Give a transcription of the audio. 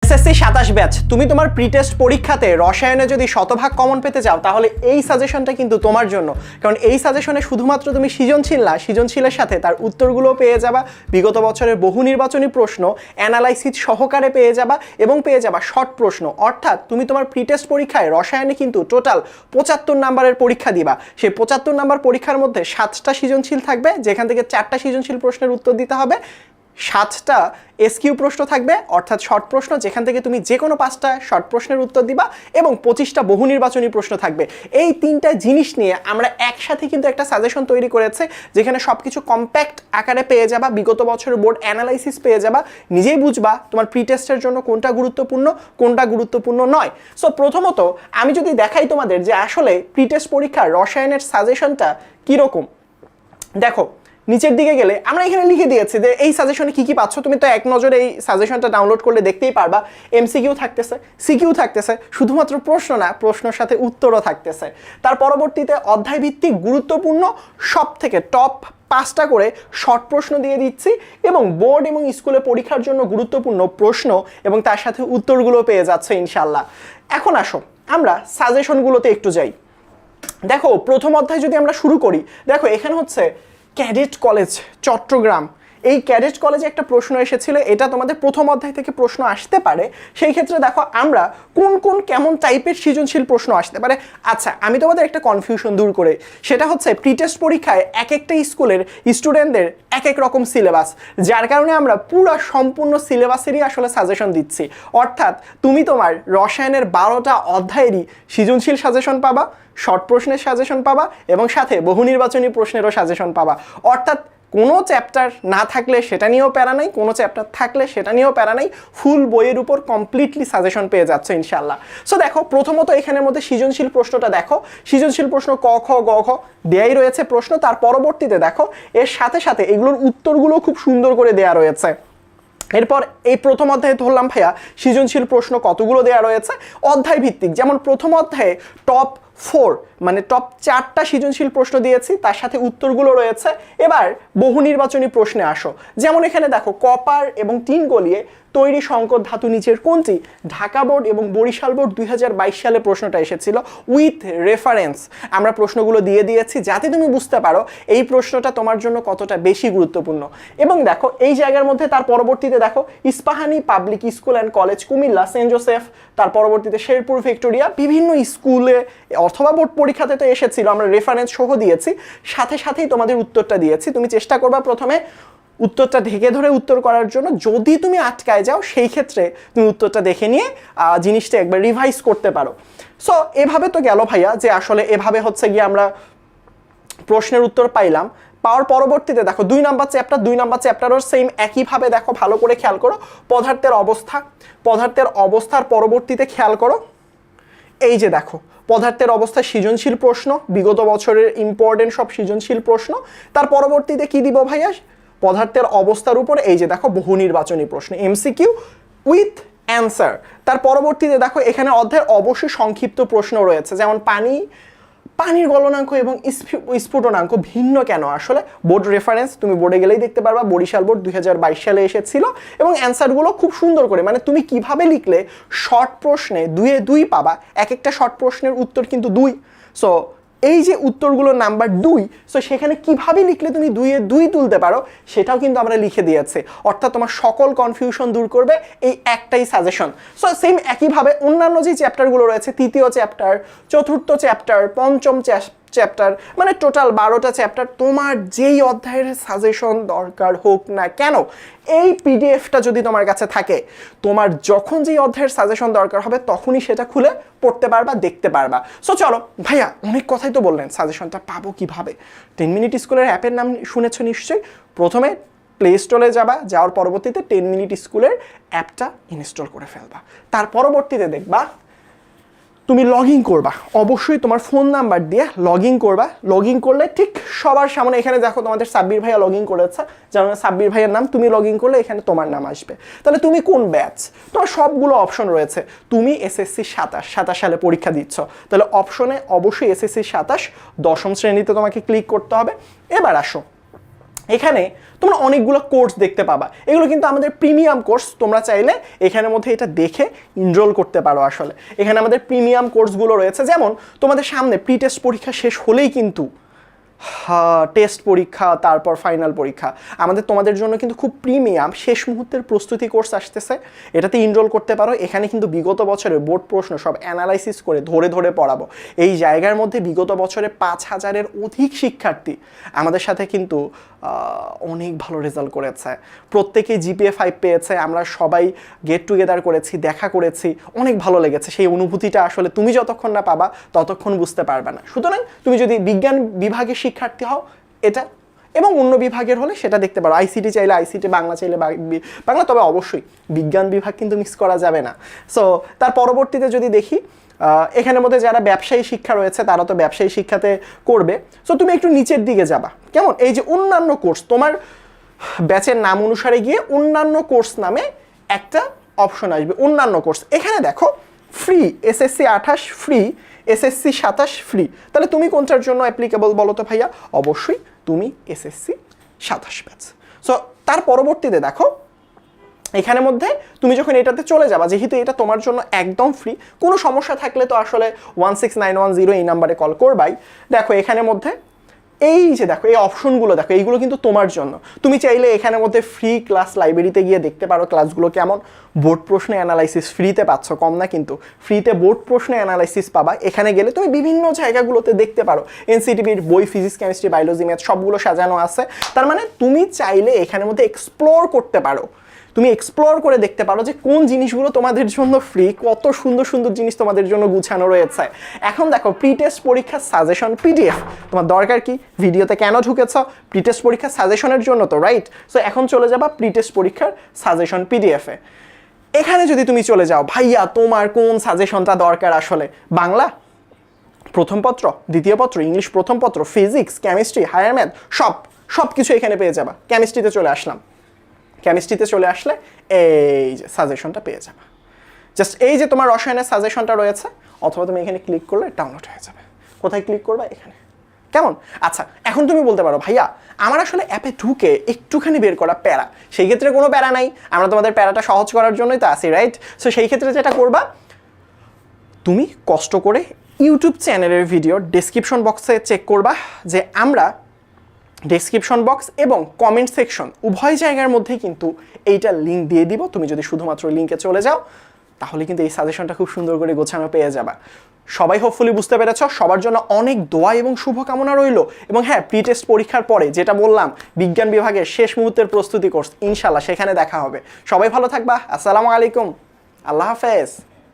SSC 27 batch তুমি তোমার pre test পরীক্ষাতে রসায়নে যদি শতভাগ কমন পেতে চাও তাহলে এই সাজেশনটা কিন্তু তোমার জন্য, কারণ এই সাজেশনে শুধুমাত্র তুমি সৃজনশীল না, সৃজনশীলের সাথে তার উত্তরগুলো পেয়ে যাবা, বিগত বছরের বহু নির্বাচনী প্রশ্ন অ্যানালাইসিস সহকারে পেয়ে যাবা এবং পেয়ে যাবা শর্ট প্রশ্ন। অর্থাৎ তুমি তোমার প্রি টেস্ট পরীক্ষায় রসায়নে কিন্তু টোটাল 75 নাম্বারের পরীক্ষা দিবা। সেই 75 নাম্বার পরীক্ষার মধ্যে 7টা সৃজনশীল থাকবে, যেখান থেকে 4টা সৃজনশীল প্রশ্নের উত্তর দিতে হবে, 7টা এসকিউ প্রশ্ন থাকবে অর্থাৎ শর্ট প্রশ্ন, যেখান থেকে তুমি যে কোনো 5টা শর্ট প্রশ্নের উত্তর দিবা এবং 25টা বহু নির্বাচনী প্রশ্ন থাকবে। এই 3টা জিনিস নিয়ে আমরা একসাথে কিন্তু একটা সাজেশন তৈরি করেছে, যেখানে সব কিছু কম্প্যাক্ট আকারে পেয়ে যাবা, বিগত বছরের বোর্ড অ্যানালাইসিস পেয়ে যাবা, নিজেই বুঝবা তোমার প্রি টেস্টের জন্য কোনটা গুরুত্বপূর্ণ নয়। সো প্রথমত আমি যদি দেখাই তোমাদের যে আসলে প্রি টেস্ট পরীক্ষার রসায়নের সাজেশনটা কীরকম, দেখো নিচের দিকে গেলে আমরা এখানে লিখে দিয়েছি যে এই সাজেশনে কি কি পাচ্ছ। তুমি তো এক নজরে এই সাজেশনটা ডাউনলোড করলে দেখতেই পারবা। এমসিকিউ থাকতেছে, সিকিউ থাকতেছে, শুধুমাত্র প্রশ্ন না, প্রশ্নের সাথে উত্তরও থাকতেছে। তার পরবর্তীতে অধ্যায় ভিত্তিক গুরুত্বপূর্ণ সব থেকে টপ 5টা করে শর্ট প্রশ্ন দিয়ে দিচ্ছি এবং বোর্ড এবং স্কুলে পরীক্ষার জন্য গুরুত্বপূর্ণ প্রশ্ন এবং তার সাথে উত্তরগুলো পেয়ে যাচ্ছে ইনশাল্লাহ। এখন আসো আমরা সাজেশনগুলোতে একটু যাই। দেখো প্রথম অধ্যায় যদি আমরা শুরু করি, দেখো এখানে হচ্ছে ক্যাডেট কলেজ চট্টগ্রাম। এই ক্যাডেট কলেজে একটা প্রশ্ন এসেছিল, এটা তোমাদের প্রথম অধ্যায় থেকে প্রশ্ন আসতে পারে। সেই ক্ষেত্রে দেখো আমরা কোন কেমন টাইপের সৃজনশীল প্রশ্ন আসতে পারে। আচ্ছা আমি তোমাদের একটা কনফিউশন দূর করে, সেটা হচ্ছে প্রি টেস্ট পরীক্ষায় এক একটা স্কুলের স্টুডেন্টদের এক এক রকম সিলেবাস, যার কারণে আমরা পুরো সম্পূর্ণ সিলেবাসেরই আসলে সাজেশন দিচ্ছি। অর্থাৎ তুমি তোমার রসায়নের 12টা অধ্যায়েরই সৃজনশীল সাজেশন পাবা, শর্ট প্রশ্নের সাজেশন পাবা এবং সাথে বহু নির্বাচনী প্রশ্নেরও সাজেশন পাবা। অর্থাৎ কোনো চ্যাপ্টার না থাকলে সেটা নিয়েও প্যারা নাই, কোনো চ্যাপ্টার থাকলে সেটা নিয়েও প্যারা নাই, ফুল বইয়ের উপর কমপ্লিটলি সাজেশন পেয়ে যাচ্ছে ইনশাল্লাহ। সো দেখো প্রথমত এখানের মধ্যে সৃজনশীল প্রশ্নটা দেখো, সৃজনশীল প্রশ্ন ক খ গ ঘ দেয়াই রয়েছে প্রশ্ন। তার পরবর্তীতে দেখো এর সাথে সাথে এগুলোর উত্তরগুলো খুব সুন্দর করে দেয়া রয়েছে। এরপর এই প্রথম অধ্যায়ে ধরলাম ভাইয়া সৃজনশীল প্রশ্ন কতগুলো দেওয়া রয়েছে অধ্যায় ভিত্তিক, যেমন প্রথম অধ্যায়ে টপ 4 মানে টপ 4টা সৃজনশীল প্রশ্ন দিয়েছি, তার সাথে উত্তরগুলো রয়েছে। এবার বহু নির্বাচনী প্রশ্নে আসো, যেমন এখানে দেখো কপার এবং টিন গলিয়ে তৈরি সংকর ধাতু নিচের কোনটি? ঢাকা বোর্ড এবং বরিশাল বোর্ড 2022 সালে প্রশ্নটা এসেছিল উইথ রেফারেন্স। আমরা প্রশ্নগুলো দিয়ে দিয়েছি যাতে তুমি বুঝতে পারো এই প্রশ্নটা তোমার জন্য কতটা বেশি গুরুত্বপূর্ণ। এবং দেখো এই জায়গার মধ্যে তার পরবর্তীতে দেখো Ispahani public school and college Comilla, Saint Joseph, তার পরবর্তীতে শেরপুর ভিক্টোরিয়া, বিভিন্ন স্কুলে অথবা বোর্ড পরীক্ষাতে তো এসেছিল, আমরা রেফারেন্স সহ দিয়েছি, সাথে সাথেই তোমাদের উত্তরটা দিয়েছি। তুমি চেষ্টা করবা প্রথমে উত্তরটা ঢেকে ধরে উত্তর করার জন্য, যদি তুমি আটকায় যাও সেই ক্ষেত্রে তুমি উত্তরটা দেখে নিয়ে জিনিসটা একবার রিভাইজ করতে পারো। সো এভাবে তো গেল ভাইয়া যে আসলে এভাবে হচ্ছে গিয়ে আমরা প্রশ্নের উত্তর পাইলাম। পাওয়ার পরবর্তীতে দেখো 2 নাম্বার চ্যাপ্টারও সেম একইভাবে দেখো, ভালো করে খেয়াল করো পদার্থের অবস্থার পরবর্তীতে খেয়াল করো, এই যে দেখো পদার্থের অবস্থা সৃজনশীল প্রশ্ন, বিগত বছরের ইম্পর্টেন্ট সব সৃজনশীল প্রশ্ন। তার পরবর্তীতে কি দিব ভাইয়া? পদার্থের অবস্থার উপর এই যে দেখো বহু নির্বাচনী প্রশ্ন এমসিকিউ উইথ অ্যান্সার। তার পরবর্তীতে দেখো এখানে অধ্যায়ের অবশ্যই সংক্ষিপ্ত প্রশ্ন রয়েছে, যেমন পানির গলনাঙ্ক এবং স্ফুটনাঙ্ক ভিন্ন কেন? আসলে বোর্ড রেফারেন্স তুমি বোর্ডে গেলেই দেখতে পারবা, বরিশাল বোর্ড 2022 সালে এসেছিল এবং অ্যান্সারগুলো খুব সুন্দর করে, মানে তুমি কিভাবে লিখলে শর্ট প্রশ্নে 2-এ 2 পাবা, এক একটা শর্ট প্রশ্নের উত্তর কিন্তু 2। সো এই যে উত্তরগুলোর নাম্বার 2, সো সেখানে কিভাবে লিখলে তুমি 2-এ 2 তুলতে পারো সেটাও কিন্তু আমরা লিখে দিয়েছি। অর্থাৎ তোমার সকল কনফিউশন দূর করবে এই একটাই সাজেশন। সো সেম একইভাবে অন্যান্য যে চ্যাপ্টারগুলো রয়েছে, 3য় চ্যাপ্টার, 4র্থ চ্যাপ্টার, 5ম চ্যাপ্টার, মানে টোটাল 12টা চ্যাপ্টার, তোমার যেই অধ্যায়ের সাজেশন দরকার হোক না কেন, এই পিডিএফটা যদি তোমার কাছে থাকে, তোমার যখন যেই অধ্যায়ের সাজেশন দরকার হবে তখনই সেটা খুলে পড়তে পারবা, দেখতে পারবা। সো চলো ভাইয়া, অনেক কথাই তো বললেন, সাজেশনটা পাবো কিভাবে? 10 মিনিট স্কুলের অ্যাপের নাম শুনেছো নিশ্চয়ই। প্রথমে প্লে স্টোরে যাওয়ার পরবর্তীতে 10 মিনিট স্কুলের অ্যাপটা ইনস্টল করে ফেলবা। তার পরবর্তীতে দেখবা তুমি লগ ইন করবা, অবশ্যই তোমার ফোন নাম্বার দিয়ে লগ ইন করবা। লগ ইন করলে ঠিক সবার সামনে এখানে দেখো তোমাদের সাব্বির ভাইয়া লগ ইন করেছে, যেমন সাব্বির ভাইয়ের নাম, তুমি লগ ইন করলে এখানে তোমার নাম আসবে। তাহলে তুমি কোন ব্যাচ, তোমার সবগুলো অপশন রয়েছে। তুমি এসএসসি 27 সালে পরীক্ষা দিচ্ছ, তাহলে অপশনে অবশ্যই এসএসসি 27 দশম শ্রেণীতে তোমাকে ক্লিক করতে হবে। এবার আসো এখানে তোমরা অনেকগুলো কোর্স দেখতে পাবা, এগুলো কিন্তু আমাদের প্রিমিয়াম কোর্স। তোমরা চাইলে এখানের মধ্যে এটা দেখে এনরোল করতে পারো। আসলে এখানে আমাদের প্রিমিয়াম কোর্সগুলো রয়েছে, যেমন তোমাদের সামনে প্রি টেস্ট পরীক্ষা শেষ হলেই কিন্তু টেস্ট পরীক্ষা, তারপর ফাইনাল পরীক্ষা। তোমাদের জন্য কিন্তু খুব প্রিমিয়াম শেষ মুহূর্তের প্রস্তুতি কোর্স আসতেছে, এটাতে এনরোল করতে পারো। এখানে কিন্তু বিগত বছরের বোর্ড প্রশ্ন সব অ্যানালাইসিস করে ধরে ধরে পড়াবো। এই জায়গার মধ্যে বিগত বছরে 5,000-এর অধিক শিক্ষার্থী আমাদের সাথে কিন্তু অনেক ভালো রেজাল্ট করেছে, প্রত্যেকেই জিপিএ 5 পেয়েছে। আমরা সবাই গেট টুগেদার করেছি, দেখা করেছি, অনেক ভালো লেগেছে। সেই অনুভূতিটা আসলে তুমি যতক্ষণ না পাবা ততক্ষণ বুঝতে পারবে না। সুতরাং তুমি যদি বিজ্ঞান বিভাগের শিক্ষার্থী হও এটা, এবং অন্য বিভাগের হলে সেটা দেখতে পারো। আইসিটি চাইলে আইসিটি, বাংলা চাইলে বাংলা, তবে অবশ্যই বিজ্ঞান বিভাগ কিন্তু মিস করা যাবে না। সো তার পরবর্তীতে যদি দেখি, এখানের মধ্যে যারা ব্যবসায়ী শিক্ষা রয়েছে তারা তো ব্যবসায়ী শিক্ষাতে করবে। সো তুমি একটু নিচের দিকে যাবা, কেমন, এই যে অন্যান্য কোর্স, তোমার ব্যাচের নাম অনুসারে গিয়ে অন্যান্য কোর্স নামে একটা অপশন আসবে, অন্যান্য কোর্স। এখানে দেখো free, SSC 28 free, SSC 27 free. তাহলে তুমি কোনটার জন্য অ্যাপ্লিকেবল বলো তো ভাইয়া? অবশ্যই তুমি এসএসসি 27 ব্যাচ। সো তার পরবর্তীতে দেখো এখানের মধ্যে তুমি যখন এটাতে চলে যাবা, যেহেতু এটা তোমার জন্য একদম ফ্রি, কোনো সমস্যা থাকলে তো আসলে 16910 এই নাম্বারে কল করবাই। দেখো এখানের মধ্যে এই যে দেখো এই অপশনগুলো দেখো, এইগুলো কিন্তু তোমার জন্য। তুমি চাইলে এখানের মধ্যে ফ্রি ক্লাস লাইব্রেরিতে গিয়ে দেখতে পারো ক্লাসগুলো কেমন। বোর্ড প্রশ্ন অ্যানালাইসিস ফ্রিতে পাচ্ছ, কম না কিন্তু, ফ্রিতে বোর্ড প্রশ্ন অ্যানালাইসিস পাবা। এখানে গেলে তুমি বিভিন্ন জায়গাগুলোতে দেখতে পারো, এনসিটিভির বই, ফিজিক্স, কেমিস্ট্রি, বায়োলজি, ম্যাথ সবগুলো সাজানো আছে। তার মানে তুমি চাইলে এখানের মধ্যে এক্সপ্লোর করতে পারো, তুমি এক্সপ্লোর করে দেখতে পারো যে কোন জিনিসগুলো তোমাদের জন্য ফ্রি, কত সুন্দর সুন্দর জিনিস তোমাদের জন্য গুছানো রয়েছে। এখন দেখো প্রি টেস্ট পরীক্ষার সাজেশন পিডিএফ, তোমার দরকার কি? ভিডিওতে কেন ঢুকেছ? প্রি টেস্ট পরীক্ষার সাজেশনের জন্য তো, রাইট? সো এখন চলে যাবা প্রি টেস্ট পরীক্ষার সাজেশন পিডিএফে। এখানে যদি তুমি চলে যাও, ভাইয়া তোমার কোন সাজেশনটা দরকার আসলে? বাংলা প্রথম পত্র, দ্বিতীয় পত্র, ইংলিশ প্রথম পত্র, ফিজিক্স, কেমিস্ট্রি, হায়ার ম্যাথ, সব কিছু এখানে পেয়ে যাবা। কেমিস্ট্রিতে চলে আসলাম, কেমিস্ট্রিতে চলে আসলে এই যে সাজেশনটা পেয়ে যাবে। জাস্ট এই যে তোমার রসায়নের সাজেশনটা রয়েছে, অথবা তুমি এখানে ক্লিক করলে ডাউনলোড হয়ে যাবে। কোথায় ক্লিক করবা? এখানে, কেমন? আচ্ছা, এখন তুমি বলতে পারো ভাইয়া আমার আসলে অ্যাপে ঢুকে একটুখানি বের করা প্যারা, সেই ক্ষেত্রে কোনো প্যারা নাই, আমরা তোমাদের প্যারাটা সহজ করার জন্যই তো আছি, রাইট? সো সেই ক্ষেত্রে যেটা করবা, তুমি কষ্ট করে ইউটিউব চ্যানেলের ভিডিও ডেসক্রিপশন বক্সে চেক করবা, যে আমরা ডেসক্রিপশন বক্স এবং কমেন্ট সেকশন উভয় জায়গার মধ্যেই কিন্তু এইটা লিঙ্ক দিয়ে দিব। তুমি যদি শুধুমাত্র লিঙ্কে চলে যাও তাহলে কিন্তু এই সাজেশনটা খুব সুন্দর করে গোছানো পেয়ে যাবা। সবাই হোপফুলি বুঝতে পেরেছ। সবার জন্য অনেক দোয়া এবং শুভকামনা রইল। এবং হ্যাঁ, প্রি টেস্ট পরীক্ষার পরে যেটা বললাম, বিজ্ঞান বিভাগের শেষ মুহূর্তের প্রস্তুতি কোর্স, ইনশাল্লাহ সেখানে দেখা হবে। সবাই ভালো থাকবা। আসসালামু আলাইকুম, আল্লাহ হাফেজ।